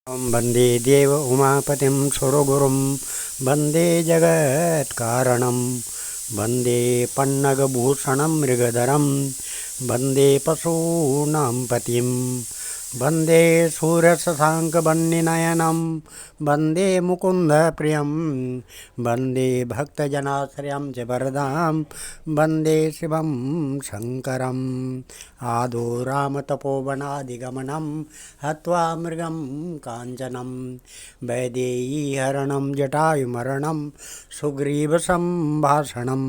वंदे देव उमापतिं सुरगुरुं वंदे जगत्कारणं वंदे पन्नगभूषणं मृगधरं वंदे पशूनां पतिं वंदे शूरशशाङ्कवह्निनयनं वंदे मुकुन्दप्रियं वंदे भक्तजनाश्रयं च वरदां वंदे शिवं शङ्करम् आदो रामतपोवनादिगमनं हत्वा मृगं काञ्चनं वैदेहीहरणं जटायुमरणं सुग्रीवसम्भाषणं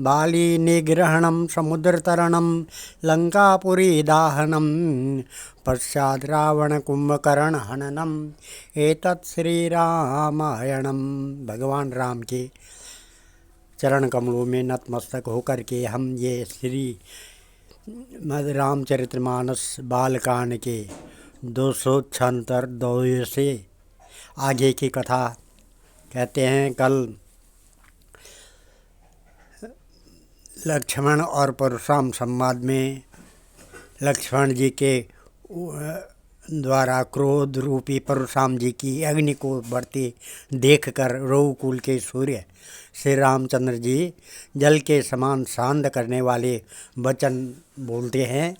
बालीनिग्रहणं समुद्रतरणं लङ्कापुरीदाहनं पश्चात् रावणकुम्भकर्णहननम् एतत् श्रीरामायणं। भगवान राम के चरण कमलों में नतमस्तक होकर के हम ये श्री रामचरितमानस बालकांड के 276 दौरे से आगे की कथा कहते हैं। कल लक्ष्मण और परशुराम संवाद में लक्ष्मण जी के द्वारा क्रोध रूपी परशुराम जी की अग्नि को बढ़ती देखकर रघुकुल के सूर्य श्री रामचंद्र जी जल के समान शांत करने वाले वचन बोलते हैं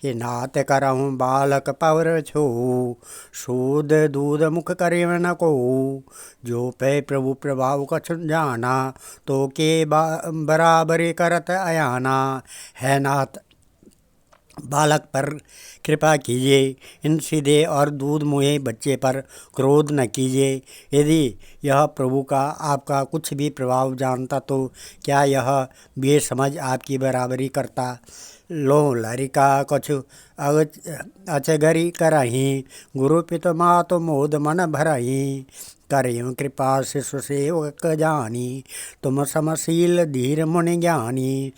कि नात करहूँ बालक पवर छो शोध दूध मुख करे न को जो पे प्रभु प्रभाव कछ जाना तो के बराबरी करत अयाना है नाथ बालक पर कृपा कीजिए, इन सीधे और दूध मुहे बच्चे पर क्रोध न कीजिए। यदि यह प्रभु का आपका कुछ भी प्रभाव जानता तो क्या यह बेसमझ आपकी बराबरी करता। लो लरिका कछु अचगरी करही गुरु पिता मात मोद मन भरही करियो कृपा शिशु सेवक जानी तुम समशील धीर मुनि ज्ञानी।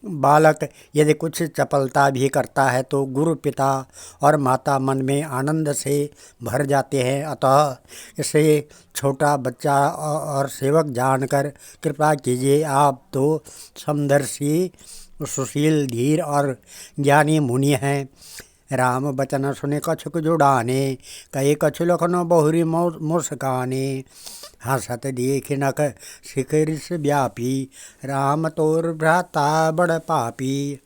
बालक यदि कुछ चपलता भी करता है तो गुरु पिता और माता मन में आनंद से भर जाते हैं। अतः इसे छोटा बच्चा और सेवक जानकर कृपा कीजिए। आप तो समदर्शी सुशील धीर और ज्ञानी मुनि हैं। राम बचन सुने कछुक जुड़ाने कहे कछु लखन बहुरी मुस्काने हंसत देख नख शिखरिस व्यापी राम तोर भ्राता बड़ पापी।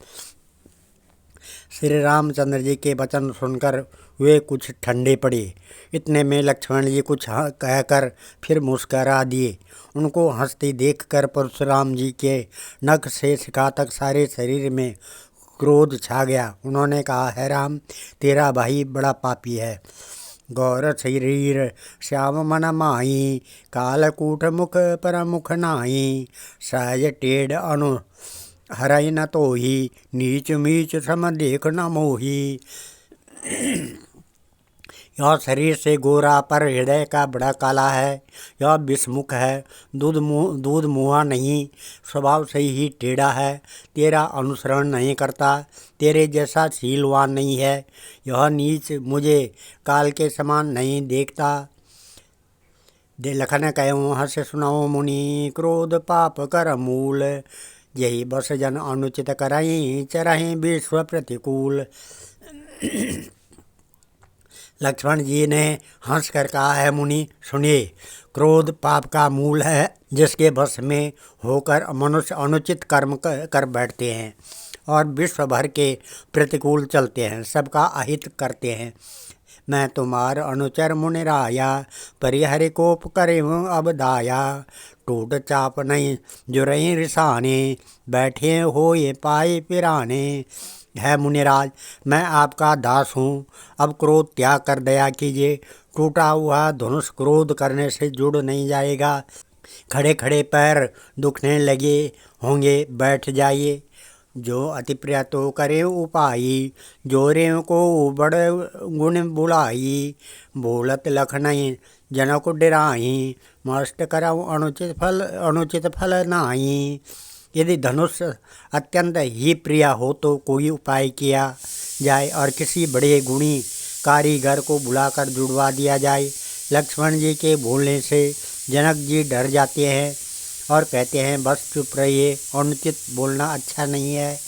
श्री रामचंद्र जी के वचन सुनकर वे कुछ ठंडे पड़े। इतने में लक्ष्मण जी कुछ कहकर फिर मुस्करा दिए। उनको हंसते देखकर परशुराम जी के नख से शिखा तक सारे शरीर में क्रोध छा गया। उन्होंने कहा, है राम, तेरा भाई बड़ा पापी है। गौर शरीर श्याम मन माही कालकूट मुख पर मुख नाही सहज टेढ़ अनु हरई न तोही नीच मीच सम देख न मोही। यह शरीर से गोरा पर हृदय का बड़ा काला है। यह विषमुख है, दूध मुहा नहीं, स्वभाव से ही टेढ़ा है, तेरा अनुसरण नहीं करता, तेरे जैसा शीलवान नहीं है। यह नीच मुझे काल के समान नहीं देखता। लखन कहूँ हस सुनाओ मुनि क्रोध पाप कर मूल यही बस जन अनुचित करहीं चरहीं विश्व प्रतिकूल। लक्ष्मण जी ने हंस कर कहा, है मुनि सुनिए, क्रोध पाप का मूल है जिसके बस में होकर मनुष्य अनुचित कर्म कर बैठते हैं और विश्व भर के प्रतिकूल चलते हैं, सबका अहित करते हैं। मैं तुम्हार अनुचर मुनिराया परिहरि कोप करे अब दाया टूट चाप नहीं जुरही रिसाने बैठे हो ये पाए पिराने। है मुनिराज, मैं आपका दास हूँ, अब क्रोध त्याग कर दया कीजिए। टूटा हुआ धनुष क्रोध करने से जुड़ नहीं जाएगा। खड़े खड़े पैर दुखने लगे होंगे, बैठ जाइए। जो अति प्रिय तो करे उपाई जोरे को बड़ गुण बुलाई बोलत लखनई जनक डिराही मस्त करऊ अनुचित फल नाही। यदि धनुष अत्यंत ही प्रिय हो तो कोई उपाय किया जाए और किसी बड़े गुणी कारीगर को बुलाकर जुड़वा दिया जाए। लक्ष्मण जी के बोलने से जनक जी डर जाते हैं और कहते हैं, बस चुप रहिए, अनुचित बोलना अच्छा नहीं है।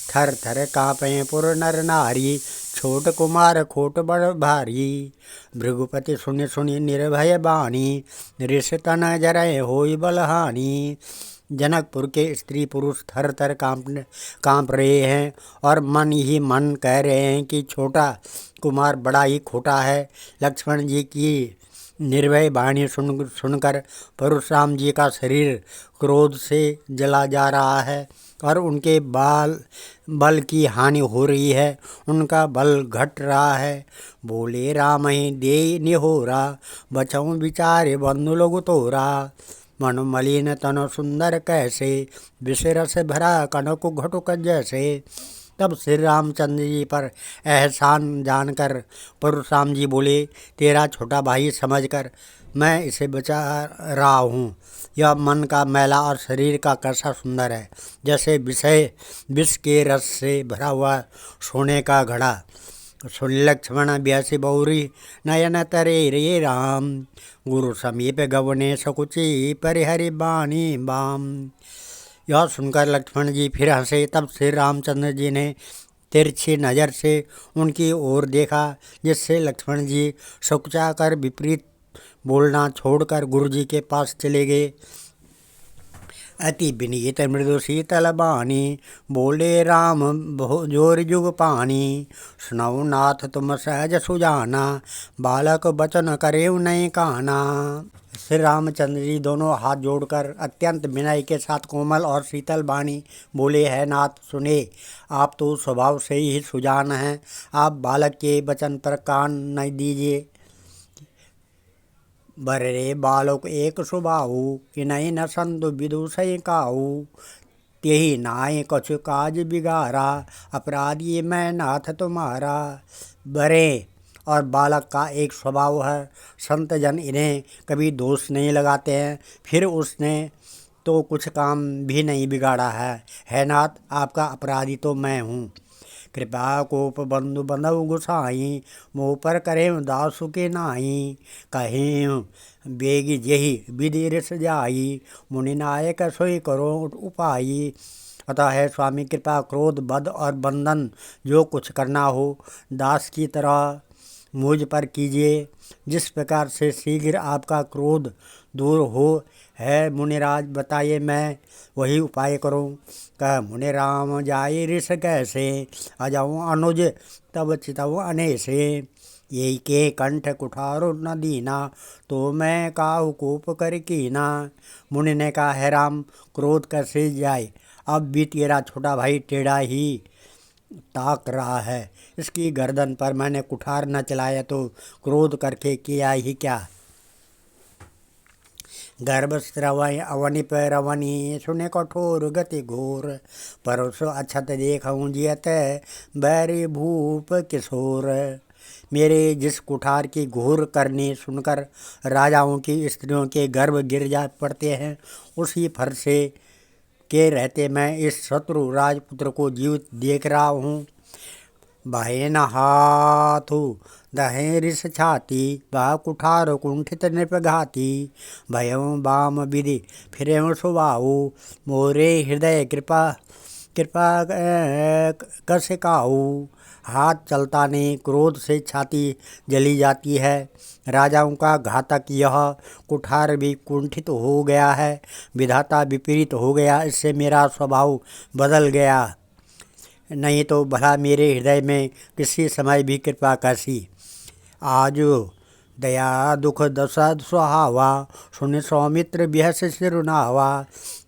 थर थर काँपे पुर नर नारी, छोट कुमार खोट बड़ भारी। भृगुपति सुनि सुनि निर्भय बानी, ऋष तन जरय होई बलहानि। जनकपुर के स्त्री पुरुष थर थर काँप रहे हैं और मन ही मन कह रहे हैं कि छोटा कुमार बड़ा ही खोटा है। लक्ष्मण जी की निर्भय वाणी सुनकर परशुराम जी का शरीर क्रोध से जला जा रहा है और उनके बल की हानि हो रही है, उनका बल घट रहा है। बोले राम ही दे निहोरा, बचऊँ विचारे बंधु लोग तोरा। मन मलिन तन सुंदर कैसे, विषरस भरा कनक घटुक जैसे। तब श्री रामचंद्र जी पर एहसान जानकर परशुराम जी बोले, तेरा छोटा भाई समझकर मैं इसे बचा रहा हूँ। यह मन का मैला और शरीर का कैसा सुंदर है, जैसे विष के रस से भरा हुआ सोने का घड़ा। सुन लक्ष्मण ब्यासी बहुरी, नयन तरे रे राम। गुरु समीप गवने सकुची, परिहरि बानी बाम। यह सुनकर लक्ष्मण जी फिर हंसे। तब श्री रामचंद्र जी ने तिरछी नज़र से उनकी ओर देखा, जिससे लक्ष्मण जी सकुचा कर विपरीत बोलना छोड़कर गुरु जी के पास चले गए। अति विनीत मृदु शीतल बानी, बोले राम जोर जुग पानी। सुनऊ नाथ तुम सहज सुजाना, बालक बचन करे नहीं काना। श्री रामचंद्र जी दोनों हाथ जोड़कर अत्यंत विनय के साथ कोमल और शीतल वाणी बोले, है नाथ सुने, आप तो स्वभाव से ही सुजान हैं, आप बालक के वचन पर कान नहीं दीजिए। बरे बालक एक सुबाहु, कि नहीं न संतु विदुषय काहू। तेहि नाय कछु काज बिगारा, अपराधी मैं नाथ तुम्हारा। बरे और बालक का एक स्वभाव है, संत जन इन्हें कभी दोष नहीं लगाते हैं, फिर उसने तो कुछ काम भी नहीं बिगाड़ा है नाथ, आपका अपराधी तो मैं हूँ। कृपा कोप बंधु बंधु गुसाई, मुँह पर करें दासु के नाई। कहें बेगी जेहि विधि रिस जाई, मुनि नायक सोई करो उपाई। अतः है स्वामी, कृपा क्रोध बद और बंधन जो कुछ करना हो दास की तरह मुझ पर कीजिए। जिस प्रकार से शीघ्र आपका क्रोध दूर हो है मुनिराज, बताइए मैं वही उपाय करूं। कह मुनि राम जाय ऋष कैसे, अजाऊँ अनुज तब चितऊ अनेसे। यही के कंठ कुठारो न दीना, तो मैं काहू कोप कर कीना। मुनि ने कहा, है राम क्रोध कैसे जाए, अब भी तेरा छोटा भाई टेढ़ा ही ताक रहा है, इसकी गर्दन पर मैंने कुठार न चलाया तो क्रोध करके किया ही क्या। गर्भस्रवय अवनि पैरवनी, सुने कठोर गति घोर। परसो अछत देखऊँ जियत, बैरी भूप किशोर। मेरे जिस कुठार की घोर करनी सुनकर राजाओं की स्त्रियों के गर्भ गिर जा पड़ते हैं, उसी फर से के रहते मैं इस शत्रु राजपुत्र को जीवित देख रहा हूँ। बहे न हाथु दहे रिस छाती, बह कुठार कुंठित नृपघाती। भयं बाम विधि फिरें सुबाहु, मोरे हृदय कृपा कृपा कस काहू। हाथ चलता नहीं, क्रोध से छाती जली जाती है। राजाओं का घातक यह कुठार भी कुंठित हो गया है, विधाता विपरीत हो गया, इससे मेरा स्वभाव बदल गया। नहीं तो भला मेरे हृदय में किसी समय भी कृपा कैसी। आज दया दुख दशा सुहावा, सुन सौमित्र बिहस सिरुनावा।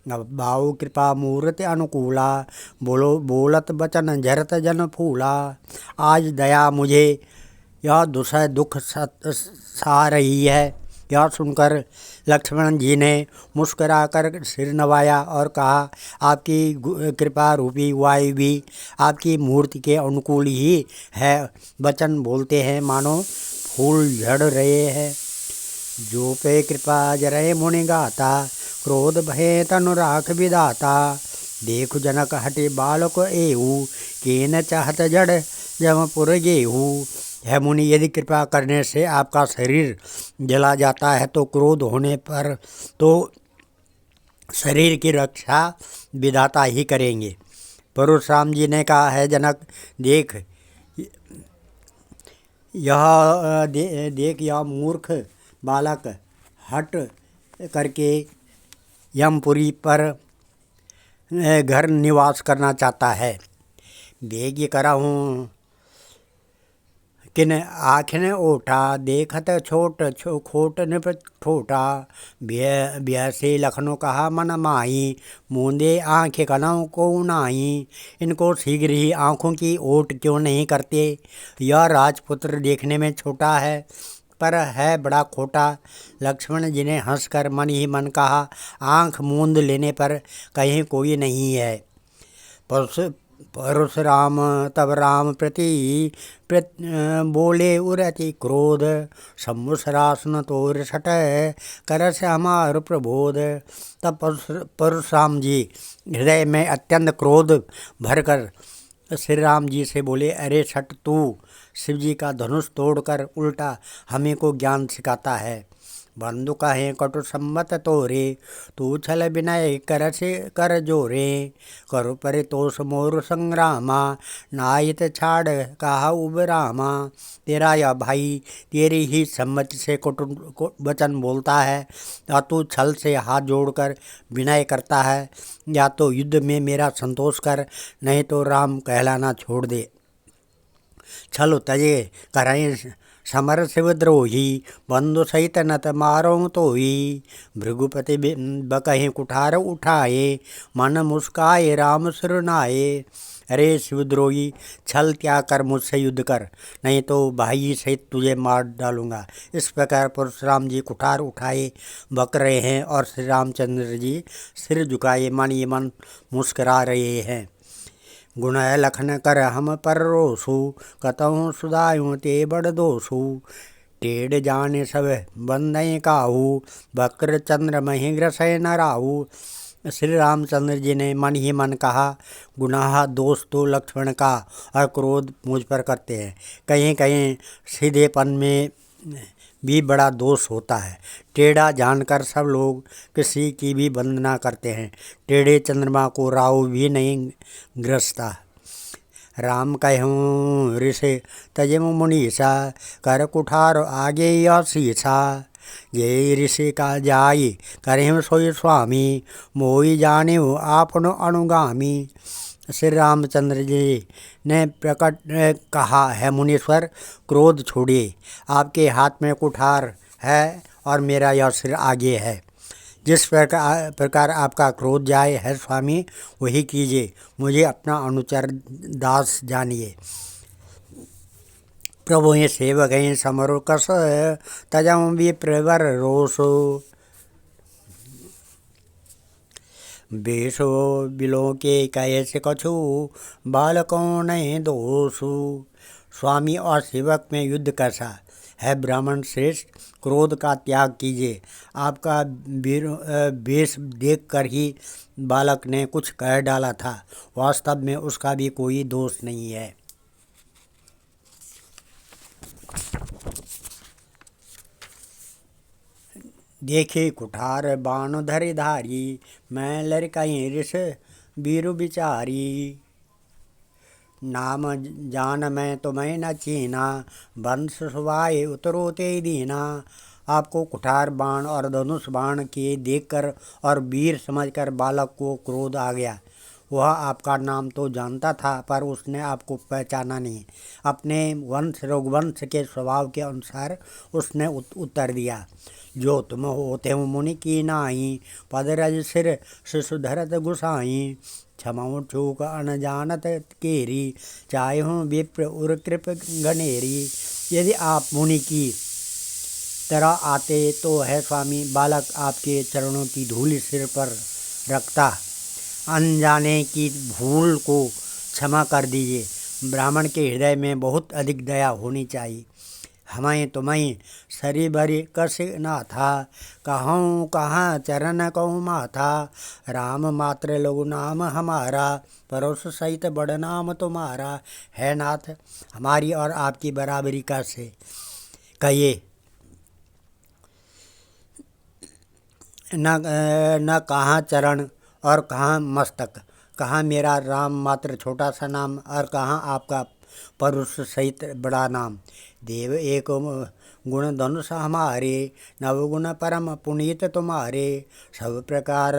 भाव कृपा मूर्ति अनुकूला, बोलत बचन झरत जन फूला। आज दया मुझे यह दुसह दुख सा रही है। यह सुनकर लक्ष्मण जी ने मुस्कुराकर सिर नवाया और कहा, आपकी कृपा रूपी वायु भी आपकी मूर्ति के अनुकूल ही है। वचन बोलते हैं मानो फूल झड़ रहे हैं। जो पे कृपा जरय मुनि गाता, क्रोध भय तनु राख विदाता। देखु जनक हटे बालक एहू, केन चाहत जड़ जमपुर गेहू। है मुनि, यदि कृपा करने से आपका शरीर जला जाता है तो क्रोध होने पर तो शरीर की रक्षा विधाता ही करेंगे। परशुराम जी ने कहा, है जनक, देख देख यह मूर्ख बालक हट करके यमपुरी पर घर निवास करना चाहता है। बेग करा हूँ किन आखिन ओठा, देखत छोट खोट निप ठोटा। ब्याह से लखनऊ कहा मन माही, मूंदे आँखें कनऊ को नाही। इनको शीघ्र ही आँखों की ओट क्यों नहीं करते। यह राजपुत्र देखने में छोटा है पर है बड़ा खोटा। लक्ष्मण जी ने हंसकर मन ही मन कहा, आँख मूंद लेने पर कहीं कोई नहीं है। परशुराम तब राम प्रति बोले उरति क्रोध, सम्मुसरासन तोर सट करस हमार प्रबोध। तब परशुराम जी हृदय में अत्यंत क्रोध भरकर श्री राम जी से बोले, अरे सट, तू शिव जी का धनुष तोड़कर उल्टा हमें को ज्ञान सिखाता है। बंधु कहे कटु सम्मत तोरे, तू छल विनय कर से कर जोरे। करु परितोष मोर संग्रामा, नायत छाड़ कहा उबरामा। तेरा यह भाई तेरी ही सम्मति से कटु वचन बोलता है, या तू छल से हाथ जोड़कर विनय करता है, या तो युद्ध में मेरा संतोष कर, नहीं तो राम कहलाना छोड़ दे। छल तजे करें समर शिवद्रोही, बंधु सहित नत मारो तो ही। भृगुपति बकहे कुठार उठाए, मन मुस्काए राम सुरनाए। अरे शिवद्रोही, छल त्याग कर मुझसे युद्ध कर, नहीं तो भाई सहित तुझे मार डालूंगा। इस प्रकार परशुराम जी कुठार उठाए बक रहे हैं और श्री रामचंद्र जी सिर झुकाए मन ही मन मुस्करा रहे हैं। गुण लखन कर हम पर रोसु, कतहु सुधायूं ते बड़ दोसु। टेढ़ जाने सब बंदई काहू, बक्र चंद्र मही ग्रसय न राहू। श्री रामचंद्र जी ने मन ही मन कहा, गुनाह दोष तो लक्ष्मण का और क्रोध मुझ पर करते हैं। कहीं कहीं सीधेपन में भी बड़ा दोष होता है। टेढ़ा जानकर सब लोग किसी की भी वंदना करते हैं। टेढ़े चंद्रमा को राहु भी नहीं ग्रसता। राम कहूँ ऋषि तजिम मुनीसा, कर कुठार आगे या शीसा। ये ऋषि का जाई करें सोई स्वामी, मोई जाने आपनो अनुगामी। श्री रामचंद्र जी ने प्रकट कहा, है मुनीश्वर, क्रोध छोड़िए। आपके हाथ में कुठार है और मेरा यह सिर आगे है। जिस प्रकार आपका क्रोध जाए है स्वामी, वही कीजिए। मुझे अपना अनुचर दास जानिए। प्रभु ये सेवक हैं समरो कस, तजम भी प्रवर रोसो। बेसो बिलो के कैसे कछु, बालकों नहीं दोषु। स्वामी और सेवक में युद्ध कैसा है। ब्राह्मण श्रेष्ठ, क्रोध का त्याग कीजिए। आपका वेश देख कर ही बालक ने कुछ कह डाला था, वास्तव में उसका भी कोई दोष नहीं है। देखे कुठार बाण धरि धारी, मैं लड़कई ऋष वीरु बिचारी। नाम जान मैं तुम्हें न चीना, वंश सुवाए उतरो ते दीना। आपको कुठार बाण और धनुष बाण के देखकर और वीर समझकर बालक को क्रोध आ गया। वह आपका नाम तो जानता था, पर उसने आपको पहचाना नहीं। अपने वंश रघुवंश के स्वभाव के अनुसार उसने उत्तर दिया, जो तुम होते हो मुनि की नाही, पदरज सिर शिशु धरत गुसाई। क्षमाऊँ चूक अनजानत केरी, चाहे हूँ विप्र उर कृप गणेरी। यदि आप मुनि की तरह आते तो है स्वामी, बालक आपके चरणों की धूलि सिर पर रखता। अनजाने की भूल को क्षमा कर दीजिए। ब्राह्मण के हृदय में बहुत अधिक दया होनी चाहिए। हमें तुम्हें सरी भरी कस ना था, कहूँ कहाँ चरण कहूँ माथा। राम मात्र लघु नाम हमारा, परोस सहित बड़ नाम तुम्हारा। है नाथ, हमारी और आपकी बराबरी कैसे कहिए। न कहाँ चरण और कहाँ मस्तक, कहाँ मेरा राम मात्र छोटा सा नाम, और कहाँ आपका परुष सहित बड़ा नाम। देव एक गुण धनुष हमारे, नवगुण परम पुनीत तुम्हारे। सब प्रकार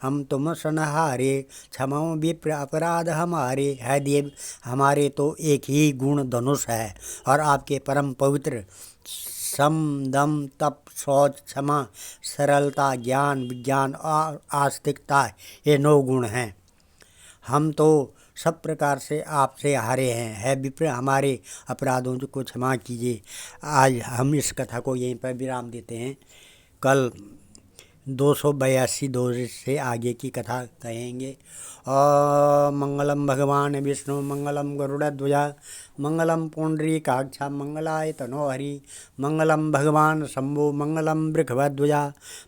हम तुम सनहारे, क्षमाओ विप्र अपराध हमारे। है देव, हमारे तो एक ही गुण धनुष है, और आपके परम पवित्र सम दम तप शौच क्षमा सरलता ज्ञान विज्ञान और आस्तिकता, ये 9 गुण हैं। हम तो सब प्रकार से आपसे हारे हैं। है विप्र, हमारे अपराधों को क्षमा कीजिए। आज हम इस कथा को यहीं पर विराम देते हैं। कल 282 2 से आगे की कथा कहेंगे। और मंगलम भगवान विष्णु मंगलम गरुड़ध्वजा मंगलम पुंडरीकाक्ष मंगलाय तनोहरि मंगलम भगवान शंभु मंगलम वृषभध्वजा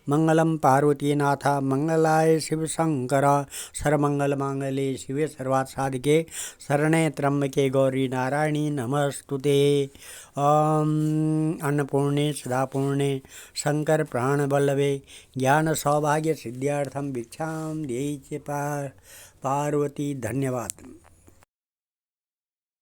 मंगलम पार्वतीनाथ मंगलाय शिव शंकर। सर्वमंगल मांगल्ये शिवे सर्वार्थ साधिके शरणे त्र्यंबके गौरी नारायणी नमस्तुते। ओम अन्नपूर्णे सदापूर्णे शंकर प्राण वल्लभे ज्ञान सौभाग्य सिद्ध्यार्थम भिक्षाम देहि च पार्वती। धन्यवाद।